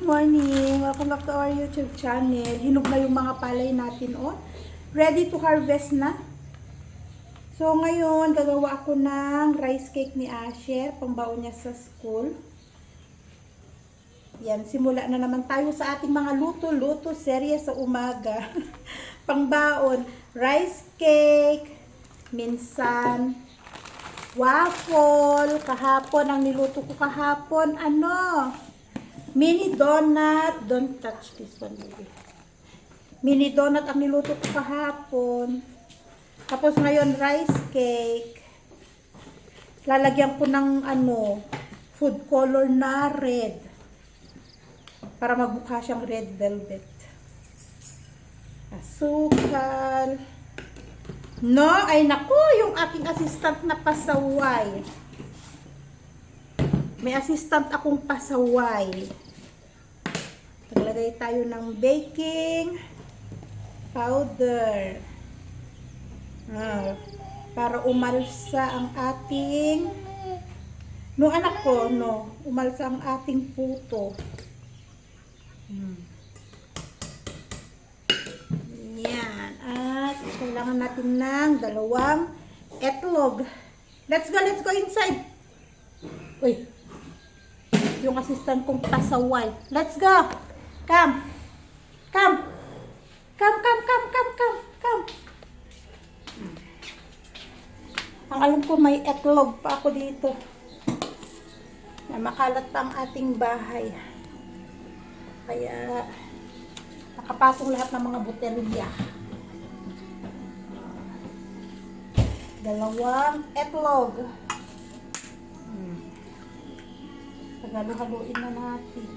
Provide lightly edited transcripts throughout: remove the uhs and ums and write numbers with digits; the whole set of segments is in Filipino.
Good morning! Welcome back to our YouTube channel. Hinog na yung mga palay natin, oh. Ready to harvest na. So, ngayon, gagawa ako ng rice cake ni Asher, pangbaon niya sa school. Yan, simula na naman tayo sa ating mga luto-luto serye sa umaga. Pangbaon, rice cake, minsan, waffle. Kahapon, ang niluto ko kahapon, mini donut. Don't touch this one, baby. Mini donut ang niluto ko kahapon. Tapos ngayon, rice cake. Lalagyan ko ng food color na red. Para magmukha siyang red velvet. Asukal. No, ay naku, yung aking assistant na pasaway. May assistant akong pasaway. Naglagay tayo ng baking powder. Para umalsa ang ating umalsa ang ating puto. Yan. At kailangan natin ng 2 etlog. Let's go inside. Uy. Yung assistant kong pasaway. Let's go. Come. Ang alam ko may etlog pa ako dito. Na makalat pa ang ating bahay. Kaya nakapasok lahat ng mga botelya. 2 etlog. Paghaluin na natin.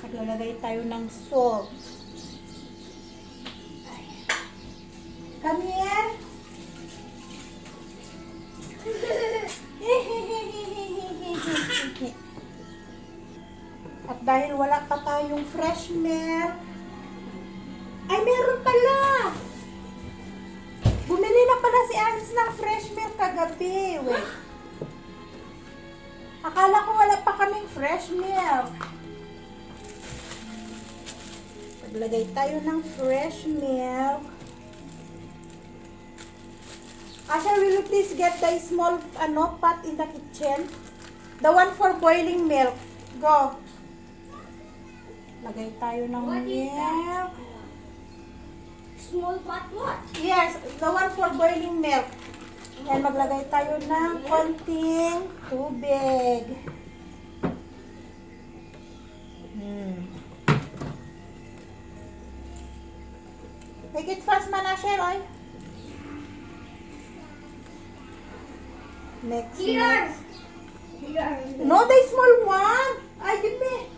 Maglalagay tayo ng salt. Come here. At dahil wala pa tayong fresh milk, ay meron pala! Bumili na pala si Alice ng fresh milk kagabi. Wait. Akala ko wala pa kaming fresh milk. Paglagay tayo ng fresh milk. Asha, will you please get the small pot in the kitchen? The one for boiling milk. Go. Lagay tayo ng milk. Small pot what? Yes, the one for boiling milk. Yan, maglagay tayo ng konting tubig. Make it fast, Manasher, oy. Next. Here. No, the small one. Ay, give me.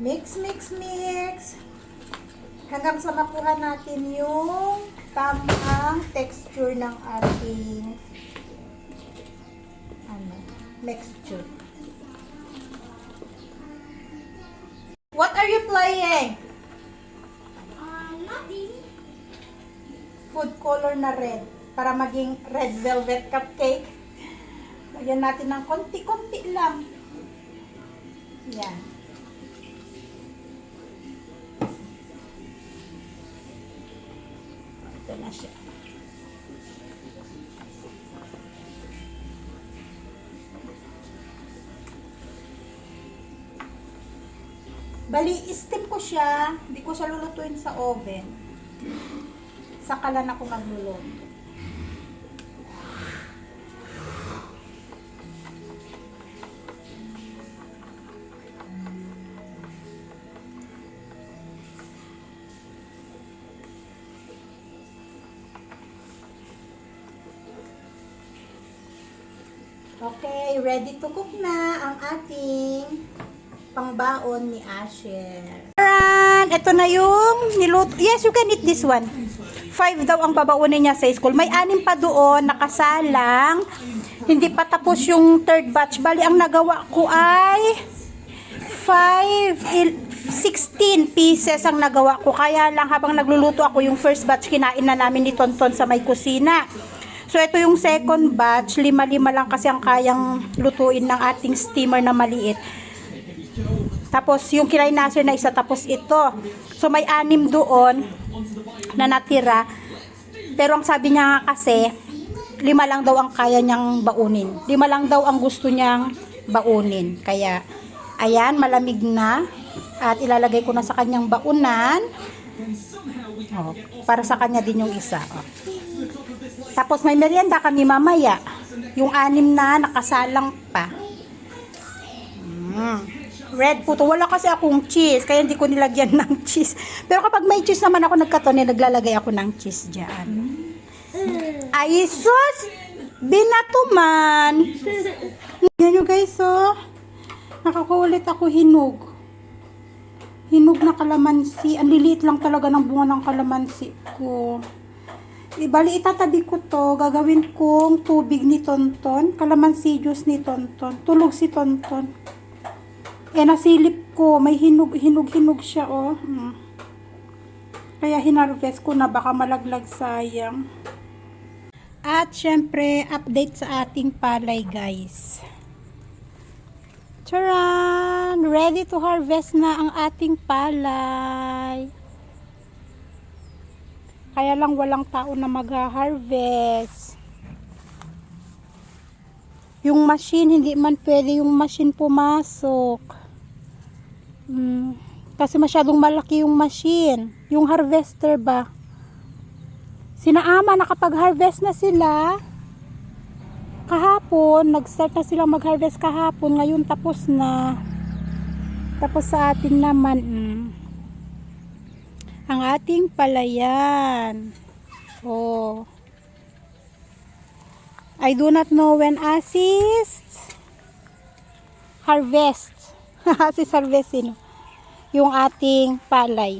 Mix. Hanggang sa makuha natin yung tamang texture ng ating mixture. What are you playing? Nothing. Food color na red. Para maging red velvet cupcake. Lagyan natin ng konti-konti lang. Yan. Ito na siya. Bali, steam ko siya. Hindi ko siya lulutuin sa oven. Saka lang ako magluluto. 1 Okay, ready to cook na ang ating pangbaon ni Asher. Ayan, ito na yung niluto. Yes, you can eat this one. 5 daw ang babaunin niya sa school. May 6 pa doon, nakasalang. Hindi pa tapos yung third batch. Bali, ang nagawa ko ay 16 pieces ang nagawa ko. Kaya lang habang nagluluto ako, yung first batch kinain na namin ni Tonton sa may kusina. So, ito yung second batch. 5 lang kasi ang kayang lutuin ng ating steamer na maliit. Tapos, yung kinain na Nasir na isa, tapos ito. So, may 6 doon na natira. Pero ang sabi niya nga kasi, 5 lang daw ang kaya niyang baunin. 5 lang daw ang gusto niyang baunin. Kaya, ayan, malamig na. At ilalagay ko na sa kanyang baunan. Oh, para sa kanya din yung isa. Oh. Tapos may merienda kami mamaya. Yung 6 na nakasalang pa. Red po to. Wala kasi akong cheese. Kaya hindi ko nilagyan ng cheese. Pero kapag may cheese naman ako nagkatone, naglalagay ako ng cheese dyan. Ay, sus! Binatuman! Yan nyo guys, oh. Nakakulit ako hinog. Hinog na kalamansi. Ang liliit lang talaga ng bunga ng kalamansi ko. Bali, itatabi ko to. Gagawin kong tubig ni Tonton. Kalamansi juice ni Tonton. Tulog si Tonton. Nasilip ko. May hinog siya, oh. Kaya hinarvest ko na. Baka malaglag, sayang. At, syempre, update sa ating palay, guys. Charan! Ready to harvest na ang ating palay. Kaya lang walang tao na mag-harvest. Yung machine, hindi man pwede yung machine pumasok. Kasi masyadong malaki yung machine. Yung harvester ba? Sinaama, nakapag-harvest na sila. Kahapon, nag-start na silang mag-harvest kahapon. Ngayon tapos na. Tapos sa atin naman, ang ating palayan. Oh. I do not know when assist harvest. Assist harvestin. Yung ating palay.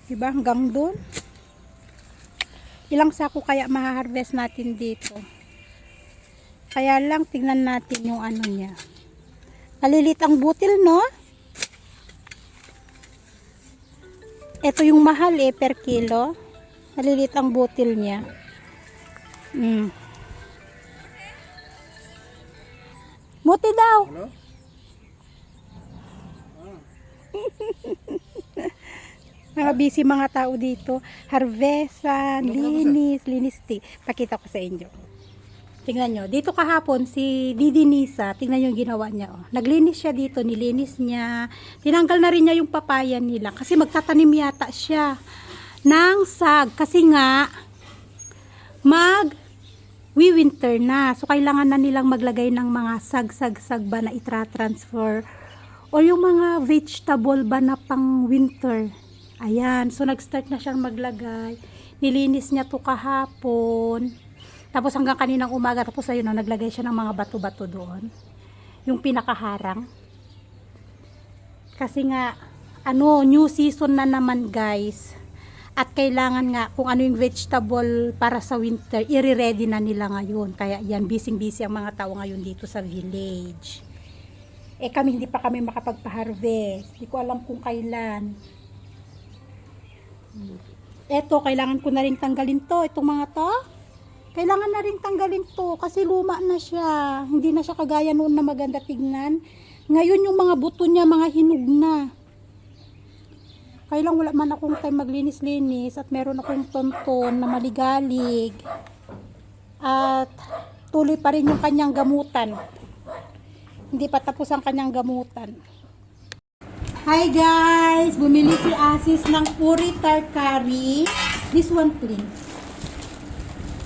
Diba hanggang doon? Ilang sako kaya maha-harvest natin dito? Kaya lang, tingnan natin yung ano niya. Malilit ang butil, no? Ito yung mahal per kilo. Malilit ang butil niya. Muti daw. Hello? Mga busy mga tao dito. Harvestan, linis. Pakita ko sa inyo. Tingnan nyo, dito kahapon si Didi Nisa, tingnan nyo yung ginawa niya. Oh. Naglinis siya dito, nilinis niya. Tinanggal na rin niya yung papaya nila kasi magtatanim yata siya ng sag. Kasi nga, winter na. So, kailangan na nilang maglagay ng mga sag ba na itra-transfer o yung mga vegetable ba na pang winter. Ayan, so nag-start na siyang maglagay. Nilinis niya to kahapon. Tapos hanggang kaninang umaga, tapos ayun, naglagay siya ng mga bato-bato doon. Yung pinakaharang. Kasi nga, new season na naman guys. At kailangan nga, kung ano yung vegetable para sa winter, i-ready na nila ngayon. Kaya yan, busy ang mga tao ngayon dito sa village. Kami, hindi pa kami makapagpa-harvest. Hindi ko alam kung kailan. Eto, kailangan ko na rin tanggalin to. Itong mga to. Kailangan na rin tanggalin to kasi luma na siya. Hindi na siya kagaya noon na maganda tignan. Ngayon yung mga buto niya, mga hinog na. Kailang wala man akong time maglinis-linis at meron akong Tonton na maligalig. At tuloy pa rin yung kanyang gamutan. Hindi pa tapos ang kanyang gamutan. Hi guys! Bumili si Asis ng puri tarkari. This one plain.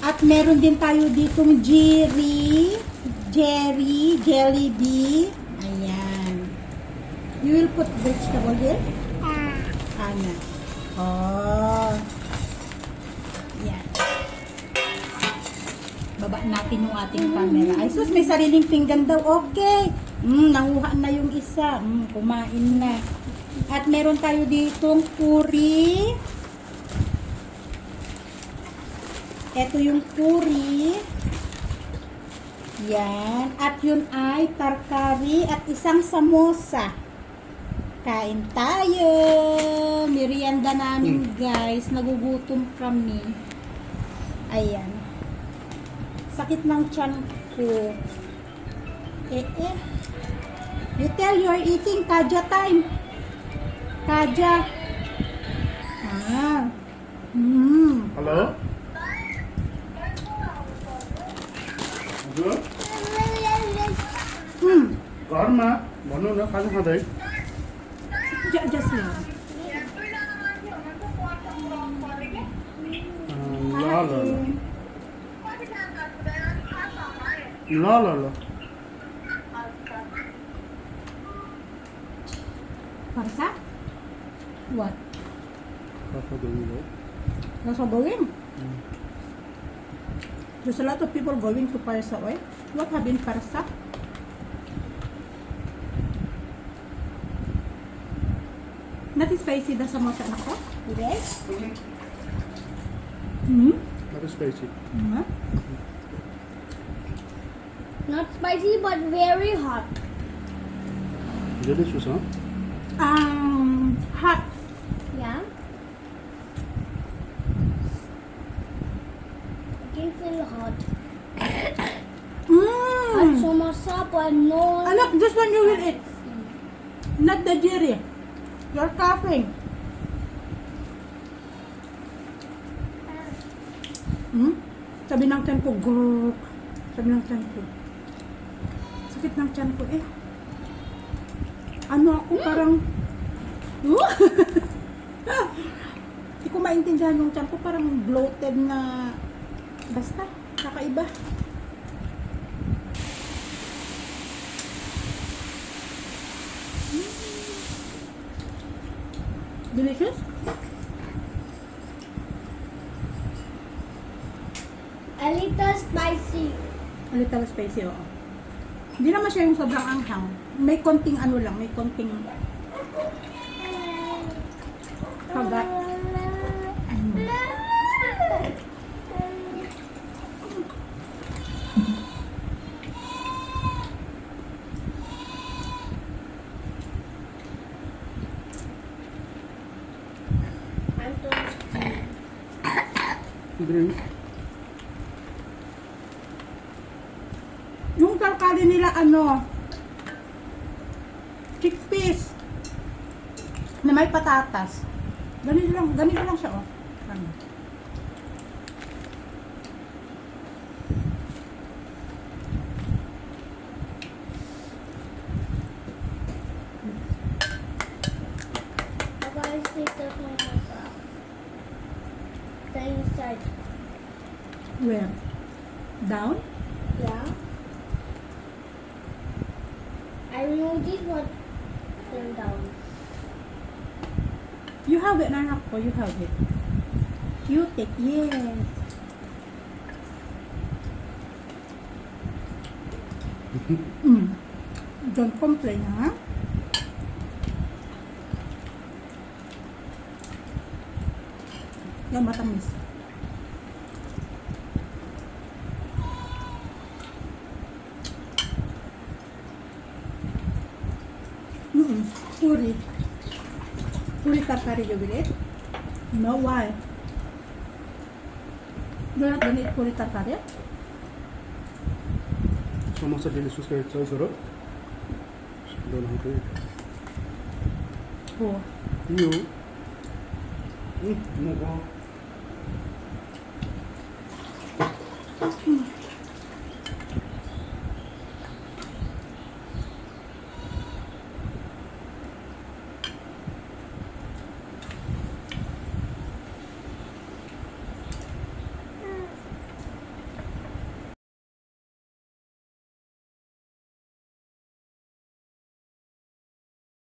At meron din tayo ditong Jollibee. Ayan. You will put vegetable here? Ana. Oh. Yan. Baba natin yung ating camera. Ay, sus, may sariling pinggan daw. Okay. Nanguha na yung isa. Kumain na. At meron tayo ditong puri. Ito yung puri. Yan. At yun ay tarkari at isang samosa. Kain tayo. Merienda namin, guys. Nagugutom kami. Ayan. Sakit ng tiyan ko. You tell you're eating kaja time. Kaja. Hello? हजुर घरमा भन्नु न खाजा खाँदै Just now. ल ल ल ल ल Parsa? What? कस्तो गर्नु Nasa going? There's a lot of people going to Parsa, right? What happened Parsa? Not spicy the samosa na ko? Yes. Not spicy. Not spicy but very hot. Delicious, huh? Hot. Yeah. I can feel hot. Hot samosa but no. Anak, this one you will eat. Not the jerry. You're coughing. Sabi ng tiyan ko, grrrk. Sabi ng tiyan ko. Sakit ng tiyan ko eh. Ano ako parang... Hindi ko maintindihan yung tiyan ko. Parang bloated na... Basta, kakaiba. Delicious? A little spicy. A little spicy, oo. Hindi naman siya yung sobrang anghang. May konting ano lang, may konting kagat. I'm thirsty. Drink. Yung tarkari nila ano, chickpeas na may patatas. Ganito lang siya, oh. Ano. How about I take the samosa? The inside. Where? Down? Yeah. I remove this one. Fell down. You have it, anak ko. You have it. You take, yes. Don't complain, ha? Yan, matamis. Puri. Puri tarkari you will eat? No, why? You're not gonna eat puri tarkari? Samosa delicious का choice हो दोनों के Oh. you. No.